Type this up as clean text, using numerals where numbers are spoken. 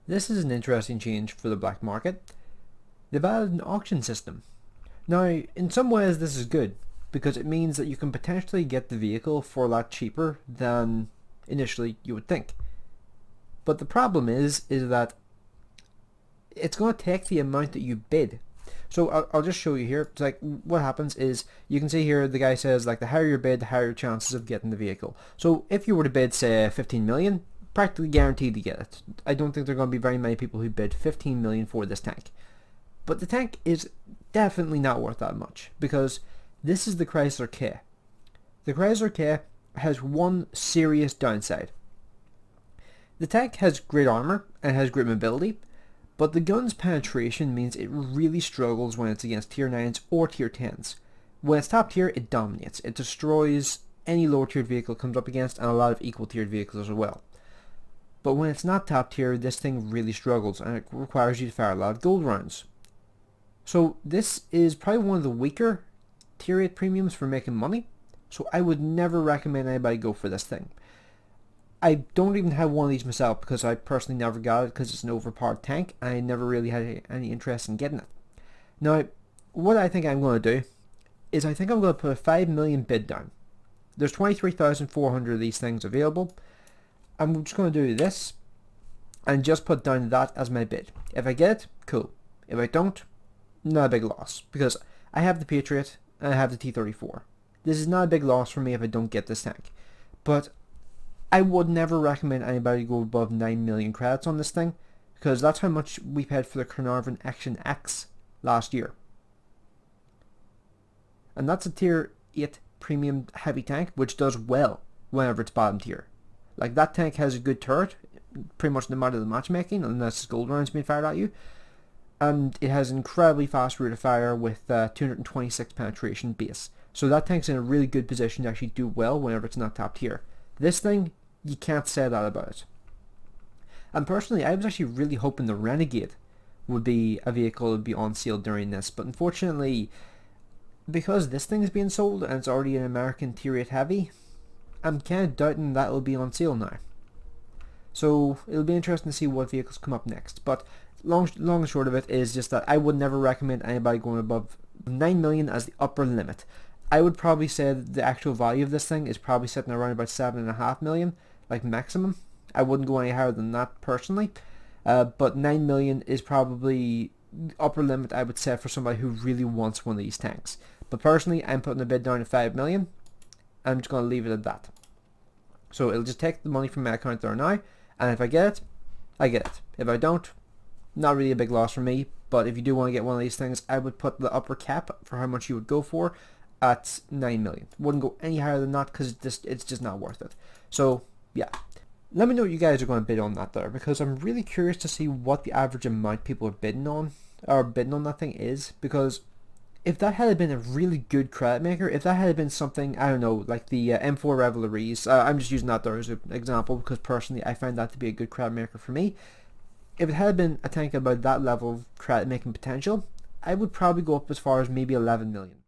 This is an interesting change for the black market. They've added an auction system. Now, in some ways this is good, because it means that you can potentially get the vehicle for a lot cheaper than initially you would think. But the problem is that it's going to take the amount that you bid. So I'll just show you here. It's like what happens is you can see here the guy says like the higher your bid, the higher your chances of getting the vehicle. So if you were to bid say 15 million, practically guaranteed to get it. I don't think there are going to be very many people who bid 15 million for this tank. But the tank is definitely not worth that much because this is the Chrysler K. The Chrysler K has one serious downside. The tank has great armor and has great mobility, but the gun's penetration means it really struggles when it's against tier 9s or tier 10s. When it's top tier, it dominates. It destroys any lower tiered vehicle it comes up against and a lot of equal tiered vehicles as well. But when it's not top tier, this thing really struggles and it requires you to fire a lot of gold rounds. So this is probably one of the weaker tier 8 premiums for making money, so I would never recommend anybody go for this thing. I don't even have one of these myself because I personally never got it because it's an overpowered tank and I never really had any interest in getting it. Now, what I think I'm going to do is I think I'm going to put a 5 million bid down. There's 23,400 of these things available. I'm just going to do this and just put down that as my bid. If I get it, cool. If I don't, not a big loss because I have the Patriot and I have the T-34. This is not a big loss for me if I don't get this tank. But I would never recommend anybody go above 9 million credits on this thing because that's how much we paid for the Carnarvon Action X last year. And that's a tier 8 premium heavy tank which does well whenever it's bottom tier. Like that tank has a good turret pretty much no matter the matchmaking unless gold rounds being fired at you. And it has an incredibly fast rate of fire with 226 penetration base. So that tank's in a really good position to actually do well whenever it's not top tier. This thing, you can't say that about it. And personally, I was actually really hoping the Renegade would be a vehicle that would be on sale during this. But unfortunately, because this thing is being sold and it's already an American tier 8 heavy, I'm kind of doubting that will be on sale now. So it'll be interesting to see what vehicles come up next. But long and short of it is just that I would never recommend anybody going above 9 million as the upper limit. I would probably say that the actual value of this thing is probably sitting around about 7.5 million, like maximum. I wouldn't go any higher than that personally. But 9 million is probably the upper limit I would say for somebody who really wants one of these tanks. But personally, I'm putting a bid down to 5 million. I'm just going to leave it at that. So it'll just take the money from my account there now, and if I get it, I get it. If I don't, not really a big loss for me, but if you do want to get one of these things, I would put the upper cap for how much you would go for at 9 million. Wouldn't go any higher than that because it's just not worth it. So yeah, let me know what you guys are going to bid on that there, because I'm really curious to see what the average amount people are bidding on that thing is, because if that had been a really good credit maker, if that had been something, I don't know, like the M4 Revelries, I'm just using that there as an example because personally I find that to be a good credit maker for me. If it had been a tank about that level of credit making potential, I would probably go up as far as maybe 11 million.